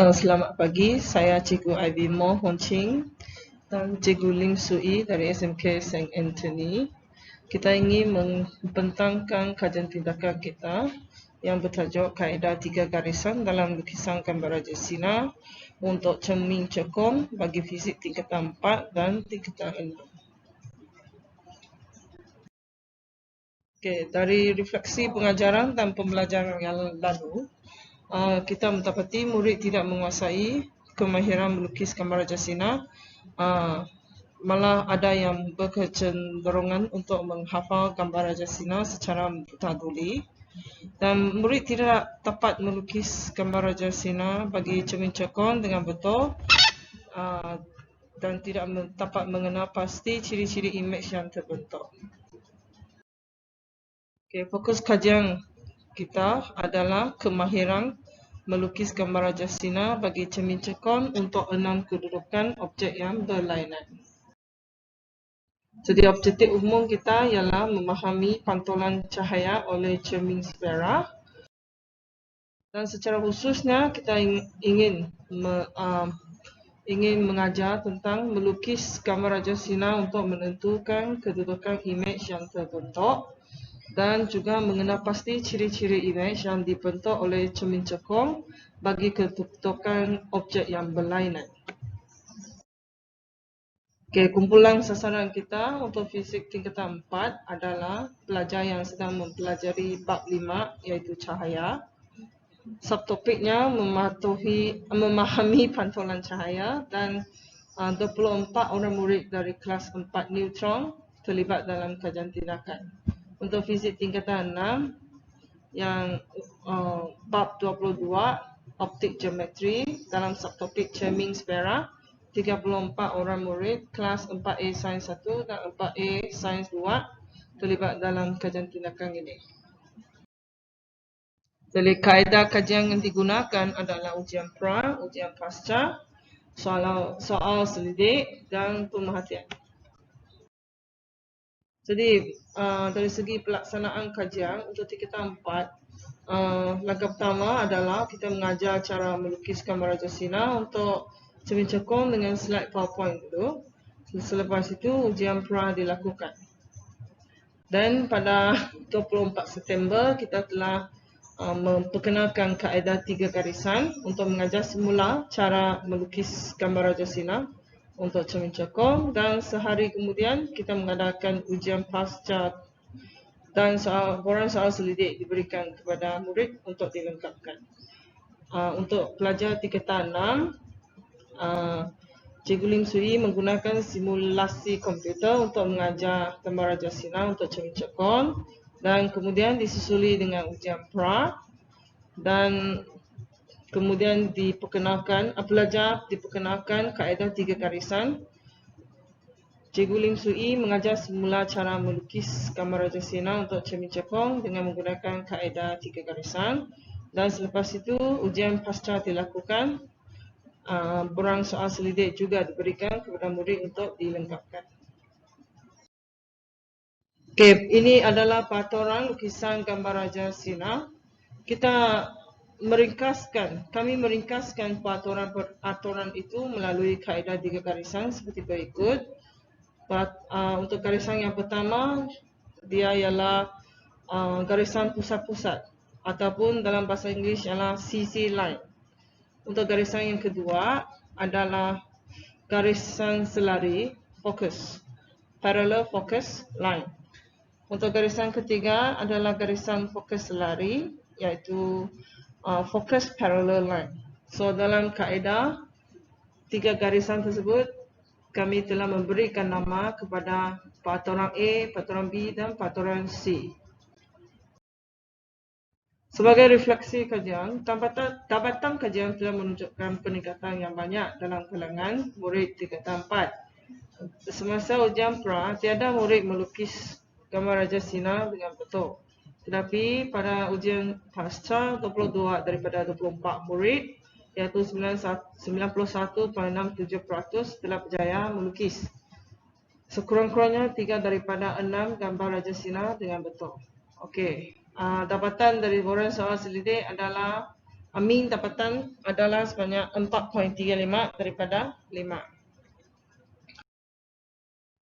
Selamat pagi, saya Cikgu Ivy Mo Hon Ching dan Cikgu Lim Sui dari SMK St. Anthony. Kita ingin membentangkan kajian tindakan kita yang bertajuk kaedah 3 garisan dalam lukisan gambar Raja Sina untuk cermin cekung bagi fizik tingkatan 4 dan tingkatan 6. Dari refleksi pengajaran dan pembelajaran yang lalu, kita mendapati murid tidak menguasai kemahiran melukis gambar Raja Sina. Malah ada yang berkecenderungan untuk menghafal gambar Raja Sina secara taduli, dan murid tidak dapat melukis gambar Raja Sina bagi cermin cekung dengan betul, dan tidak dapat mengenal pasti ciri-ciri imej yang terbentuk. Fokus kajian kita adalah kemahiran melukis gambar Raja Sina bagi cermin cekung untuk 6 kedudukan objek yang berlainan. Jadi objektif umum kita ialah memahami pantulan cahaya oleh cermin sfera, dan secara khususnya kita ingin mengajar tentang melukis gambar Raja Sina untuk menentukan kedudukan imej yang terbentuk dan juga mengenal pasti ciri-ciri imej yang dibentuk oleh cermin cekung bagi kedudukan objek yang berlainan. Kumpulan sasaran kita untuk fizik tingkatan 4 adalah pelajar yang sedang mempelajari bab 5 iaitu cahaya. Subtopiknya memahami pantulan cahaya, dan 24 orang murid dari kelas 4 neutron terlibat dalam kajian tindakan. Untuk fizik tingkatan 6 yang bab 22 optik geometri dalam subtopik cermin sfera, 34 orang murid kelas 4A Sains 1 dan 4A Sains 2 terlibat dalam kajian tindakan ini. Jadi kaedah kajian yang digunakan adalah ujian pra, ujian pasca, soal selidik dan pemerhatian. Jadi dari segi pelaksanaan kajian untuk tingkatan 4, langkah pertama adalah kita mengajar cara melukis gambar Raja Sina untuk cermin cekung dengan slide PowerPoint dulu. Selepas itu ujian pra dilakukan. Dan pada 24 September kita telah memperkenalkan kaedah 3 garisan untuk mengajar semula cara melukis gambar Raja Sina untuk cermin cekung, dan sehari kemudian kita mengadakan ujian pasca dan borang soal selidik diberikan kepada murid untuk dilengkapkan. Untuk pelajar tingkatan 6, Cikgu Lim Sui menggunakan simulasi komputer untuk mengajar gambar Raja Sina untuk cermin cekung, dan kemudian disusuli dengan ujian pra, dan kemudian pelajar diperkenalkan kaedah 3 garisan. Cikgu Lim Sui mengajar semula cara melukis gambar Raja Sina untuk cermin cekung dengan menggunakan kaedah 3 garisan, dan selepas itu ujian pasca dilakukan. Borang soal selidik juga diberikan kepada murid untuk dilengkapkan. Ini adalah peraturan lukisan gambar Raja Sina. Kami meringkaskan peraturan itu melalui kaedah 3 garisan seperti berikut. Untuk garisan yang pertama, dia ialah garisan pusat-pusat, ataupun dalam bahasa Inggeris ialah CC line. Untuk garisan yang kedua adalah garisan selari, focus, parallel focus line. Untuk garisan ketiga adalah garisan fokus selari, iaitu focus parallel line. So dalam kaedah 3 garisan tersebut, kami telah memberikan nama kepada peraturan A, peraturan B dan peraturan C. Sebagai refleksi kajian, dapatan kajian telah menunjukkan peningkatan yang banyak dalam kalangan murid tingkatan 4. Semasa ujian pra, tiada murid melukis gambar Raja Sina dengan betul. Tetapi pada ujian pasca, 22 daripada 24 murid, iaitu 91.67% telah berjaya melukis sekurang-kurangnya 3 daripada 6 gambar Raja Sina dengan betul. Dapatan dari borang soal selidik adalah Amin dapatan adalah sebanyak 4.35 daripada 5.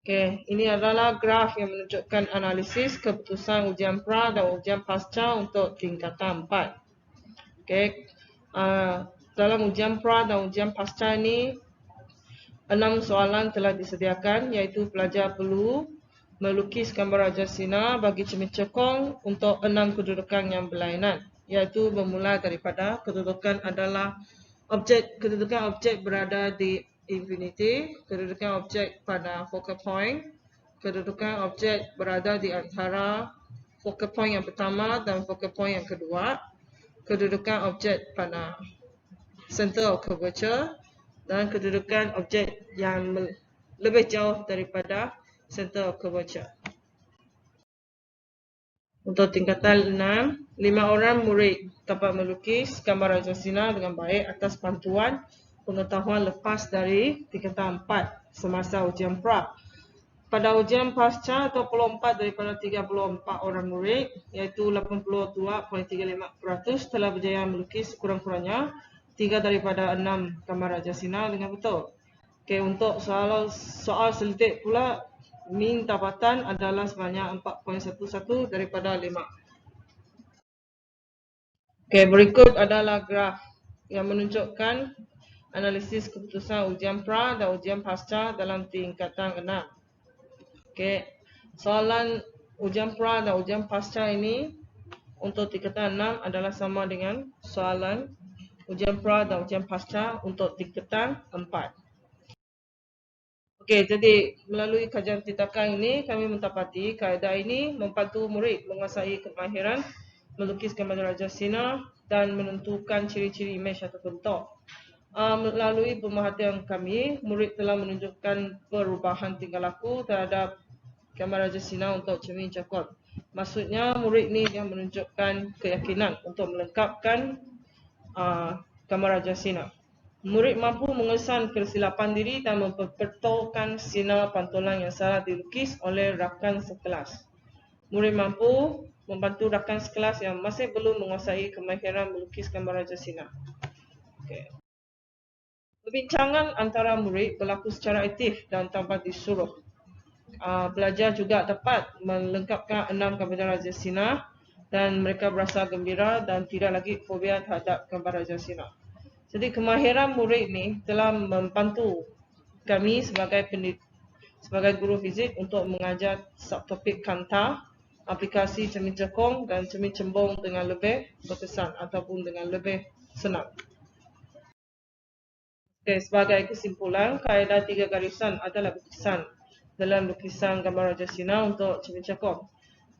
Okey, ini adalah graf yang menunjukkan analisis keputusan ujian pra dan ujian pasca untuk tingkatan 4. Okey, dalam ujian pra dan ujian pasca ini 6 soalan telah disediakan, iaitu pelajar perlu melukis gambar Rajasina bagi cermin cekung untuk 6 kedudukan yang berlainan, iaitu bermula daripada kedudukan adalah kedudukan objek berada di infinity, kedudukan objek pada focal point, kedudukan objek berada di antara focal point yang pertama dan focal point yang kedua, kedudukan objek pada center of curvature, dan kedudukan objek yang lebih jauh daripada center of curvature. Untuk tingkatan 6, 5 orang murid dapat melukis gambar Rajasina dengan baik atas bantuan pengetahuan lepas dari tingkatan 4 semasa ujian pra. Pada ujian pasca, 24 daripada 34 orang murid, iaitu 82.35% telah berjaya melukis kurang-kurangnya 3 daripada 6 gambar Rajasina dengan betul. Okey, untuk soal selidik pula, min dapatan adalah sebanyak 4.11 daripada 5. Okey, berikut adalah graf yang menunjukkan analisis keputusan ujian pra dan ujian pasca dalam tingkatan 6. Okey, soalan ujian pra dan ujian pasca ini untuk tingkatan 6 adalah sama dengan soalan ujian pra dan ujian pasca untuk tingkatan 4. Okey, jadi melalui kajian tindakan ini, kami mendapati kaedah ini membantu murid menguasai kemahiran melukis gambar Rajasina dan menentukan ciri-ciri imej atau bentuk. Melalui pemerhatian kami, murid telah menunjukkan perubahan tingkah laku terhadap gambar Rajasina untuk cermin cekung. Maksudnya, murid ni yang menunjukkan keyakinan untuk melengkapkan gambar Rajasina. Murid mampu mengesan kesilapan diri dan memperbetulkan sinar pantulan yang salah dilukis oleh rakan sekelas. Murid mampu membantu rakan sekelas yang masih belum menguasai kemahiran melukis gambar Rajasina. Okay. Perbincangan antara murid berlaku secara aktif dan tanpa disuruh. Pelajar juga dapat melengkapkan 6 gambar Rajasina dan mereka berasa gembira dan tidak lagi fobia terhadap gambar Rajasina. Jadi kemahiran murid ni telah membantu kami sebagai guru fizik untuk mengajar subtopik kanta, aplikasi cermin cekung dan cermin cembung dengan lebih berkesan ataupun dengan lebih senang. Okay, sebagai kesimpulan, kaedah 3 garisan adalah berkesan dalam lukisan gambar Rajasina untuk cermin cekung.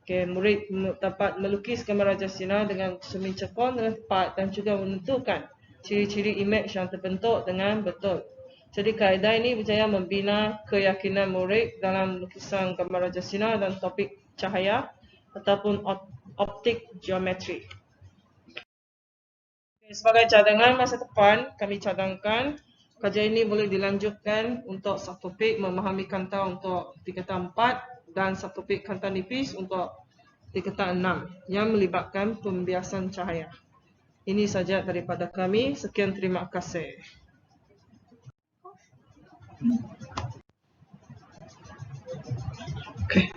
Okay, murid dapat melukis gambar Rajasina dengan cermin cekung dengan tepat dan juga menentukan ciri-ciri imej yang terbentuk dengan betul. Jadi kaedah ini berjaya membina keyakinan murid dalam lukisan gambar Rajasina dan topik cahaya ataupun optik geometri. Sebagai cadangan masa depan, kami cadangkan kajian ini boleh dilanjutkan untuk subtopik memahami kanta untuk tingkatan 4 dan subtopik kanta nipis untuk tingkatan 6 yang melibatkan pembiasan cahaya. Ini saja daripada kami. Sekian, terima kasih. Okay.